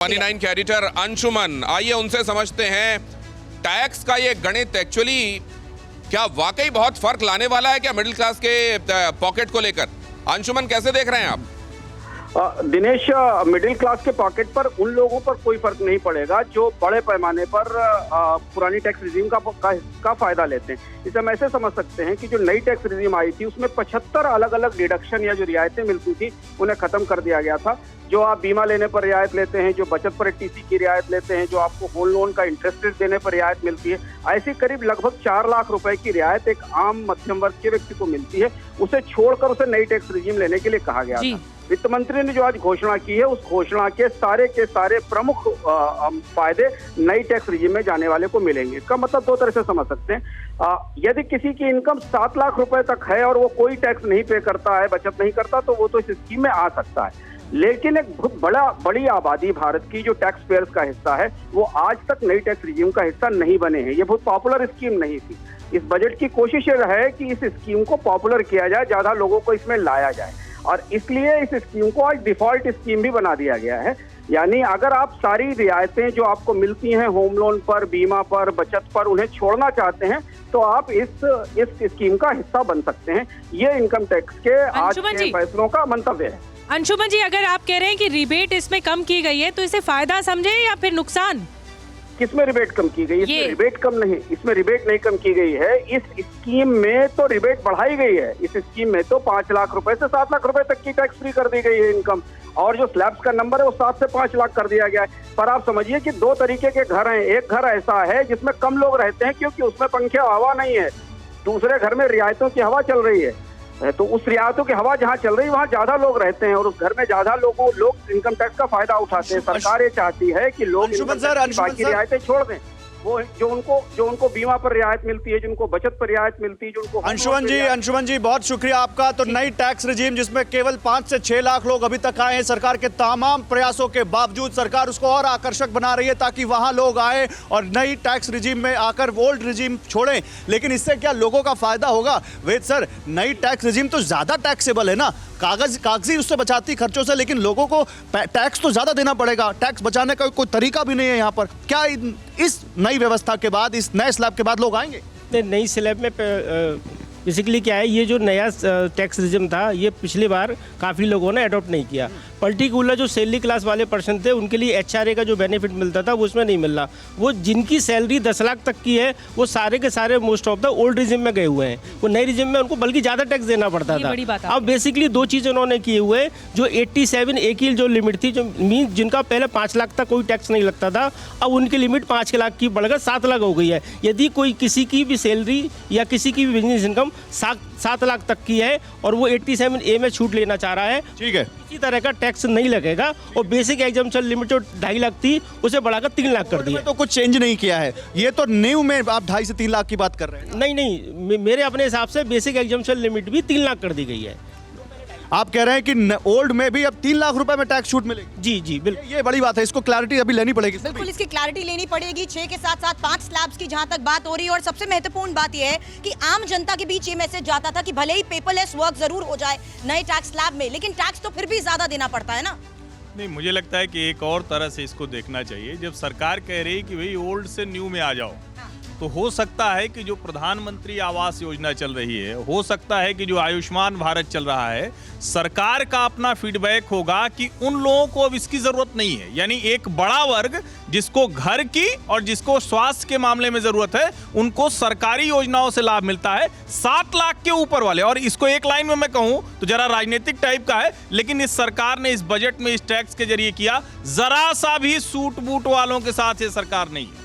29 के एडिटर अंशुमन, आइए उनसे समझते हैं टैक्स का ये गणित एक्चुअली क्या वाकई बहुत फर्क लाने वाला है क्या मिडिल क्लास के पॉकेट को लेकर? अंशुमन, कैसे देख रहे हैं आप? दिनेश, मिडिल क्लास के पॉकेट पर उन लोगों पर कोई फर्क नहीं पड़ेगा जो बड़े पैमाने पर पुरानी टैक्स रिजीम का फायदा लेते हैं। इसे हम ऐसे समझ सकते हैं कि जो नई टैक्स रिजीम आई थी उसमें 75 अलग अलग डिडक्शन या जो रियायतें मिलती थी उन्हें खत्म कर दिया गया था। जो आप बीमा लेने पर रियायत लेते हैं, जो बचत पर टीसी की रियायत लेते हैं, जो आपको होम लोन का इंटरेस्ट रेट देने पर रियायत मिलती है, ऐसी करीब लगभग 4 लाख रुपए की रियायत एक आम मध्यम वर्ग के व्यक्ति को मिलती है। उसे छोड़कर उसे नई टैक्स रिजीम लेने के लिए कहा गया था। वित्त मंत्री ने जो आज घोषणा की है उस घोषणा के सारे प्रमुख फायदे नई टैक्स रिजीम में जाने वाले को मिलेंगे। इसका मतलब दो तरह से समझ सकते हैं। यदि किसी की इनकम 7 लाख रुपए तक है और वो कोई टैक्स नहीं पे करता है, बचत नहीं करता, तो वो तो इस स्कीम में आ सकता है। लेकिन एक बहुत बड़ी आबादी भारत की जो टैक्स पेयर्स का हिस्सा है वो आज तक नई टैक्स रिजीम का हिस्सा नहीं बने हैं। ये बहुत पॉपुलर स्कीम नहीं थी। इस बजट की कोशिश ये है कि इस स्कीम को पॉपुलर किया जाए, ज्यादा लोगों को इसमें लाया जाए, और इसलिए इस स्कीम को आज डिफॉल्ट स्कीम भी बना दिया गया है। यानी अगर आप सारी रियायतें जो आपको मिलती हैं होम लोन पर, बीमा पर, बचत पर, उन्हें छोड़ना चाहते हैं तो आप इस स्कीम का हिस्सा बन सकते हैं। ये इनकम टैक्स के आज के फैसलों का मंतव्य है। अंशुमन जी, अगर आप कह रहे हैं कि रिबेट इसमें कम की गई है तो इसे फायदा समझे या फिर नुकसान? किसमें रिबेट कम की गई? इसमें रिबेट कम नहीं, इसमें रिबेट नहीं कम की गई है। इस स्कीम में तो रिबेट बढ़ाई गई है। इस स्कीम में तो 5 लाख रुपए से 7 लाख रुपए तक की टैक्स फ्री कर दी गई है इनकम, और जो स्लैब्स का नंबर है वो 7 से 5 लाख कर दिया गया है। पर आप समझिए कि दो तरीके के घर हैं। एक घर ऐसा है जिसमें कम लोग रहते हैं क्योंकि उसमें पंखे हवा नहीं है, दूसरे घर में रियायतों की हवा चल रही है। तो उस रियायतों की हवा जहाँ चल रही है वहाँ ज्यादा लोग रहते हैं और उस घर में ज्यादा लोग इनकम टैक्स का फायदा उठाते हैं। सरकार ये चाहती है कि लोग बाकी रियायतें छोड़ दें। वो जो उनको बीमा पर रियायत मिलती है, जिनको बचत पर रियायत मिलती है, जिनको अंशुमन जी बहुत शुक्रिया आपका। तो नई टैक्स रिजीम जिसमें केवल 5 से 6 लाख लोग अभी तक आए हैं, सरकार के तमाम प्रयासों के बावजूद सरकार उसको और आकर्षक बना रही है ताकि वहां लोग आए और नई टैक्स रिजीम में आकर ओल्ड रिजीम छोड़ें। लेकिन इससे क्या लोगों का फायदा होगा? वेद सर, नई टैक्स रिजीम तो ज्यादा टैक्सेबल है ना, कागजी उससे बचाती खर्चों से, लेकिन लोगों को टैक्स तो ज्यादा देना पड़ेगा। टैक्स बचाने का कोई तरीका भी नहीं है यहाँ पर। क्या इस नई व्यवस्था के बाद, इस नए स्लैब के बाद लोग आएंगे? नई स्लैब में बेसिकली क्या है, ये जो नया टैक्स रिजिम था ये पिछली बार काफ़ी लोगों ने अडॉप्ट नहीं किया। पर्टिकुलर जो सैलरी क्लास वाले पर्सन थे उनके लिए एचआरए का जो बेनिफिट मिलता था वो उसमें नहीं मिल रहा। वो जिनकी सैलरी 10 लाख तक की है वो सारे के सारे most of the old regime में गए हुए हैं। वो नए रिजिम में उनको बल्कि ज़्यादा टैक्स देना पड़ता था। अब बेसिकली दो चीज़ें उन्होंने किए हुए, जो 87 ए की जो लिमिट थी, जो मीन जिनका पहले 5 लाख तक कोई टैक्स नहीं लगता था, अब उनकी लिमिट 5 लाख की बढ़कर 7 लाख हो गई है। यदि कोई किसी की भी सैलरी या किसी की भी बिजनेस इनकम 7 लाख तक की है और वो 87 ए में छूट लेना चाह रहा है, ठीक है, इसी तरह का टैक्स नहीं लगेगा। और बेसिक एग्जम्पशन लिमिट जो 2.5 लाख थी उसे बढ़ाकर 3 लाख कर दिया। तो कुछ चेंज नहीं किया है, ये तो न्यू में आप 2.5 से 3 लाख की बात कर रहे हैं। नहीं, मेरे अपने हिसाब से बेसिक एग्जम्पशन लिमिट भी 3 लाख कर दी गई है। आप कह रहे हैं कि ओल्ड में भी अब 3 लाख रुपए में टैक्स छूट मिलेगी? जी बिल्कुल, ये बड़ी बात है, इसको क्लैरिटी अभी लेनी पड़ेगी। बिल्कुल, इसकी क्लैरिटी लेनी पड़ेगी। 6 के साथ साथ 5 स्लैब्स की जहां तक बात हो रही है, और सबसे महत्वपूर्ण बात यह है कि आम जनता के बीच ये मैसेज जाता था कि भले ही पेपरलेस वर्क जरूर हो जाए नए टैक्स स्लैब में, लेकिन टैक्स तो फिर भी ज्यादा देना पड़ता है ना। नहीं, मुझे लगता है कि एक और तरह से इसको देखना चाहिए। जब सरकार कह रही है कि भाई ओल्ड से न्यू में आ जाओ, तो हो सकता है कि जो प्रधानमंत्री आवास योजना चल रही है, हो सकता है कि जो आयुष्मान भारत चल रहा है, सरकार का अपना फीडबैक होगा कि उन लोगों को अब इसकी जरूरत नहीं है। यानी एक बड़ा वर्ग जिसको घर की और जिसको स्वास्थ्य के मामले में जरूरत है, उनको सरकारी योजनाओं से लाभ मिलता है। 7 लाख के ऊपर वाले, और इसको एक लाइन में मैं कहूं तो जरा राजनीतिक टाइप का है, लेकिन इस सरकार ने इस बजट में इस टैक्स के जरिए किया, जरा सा भी सूट बूट वालों के साथ ये सरकार नहीं है।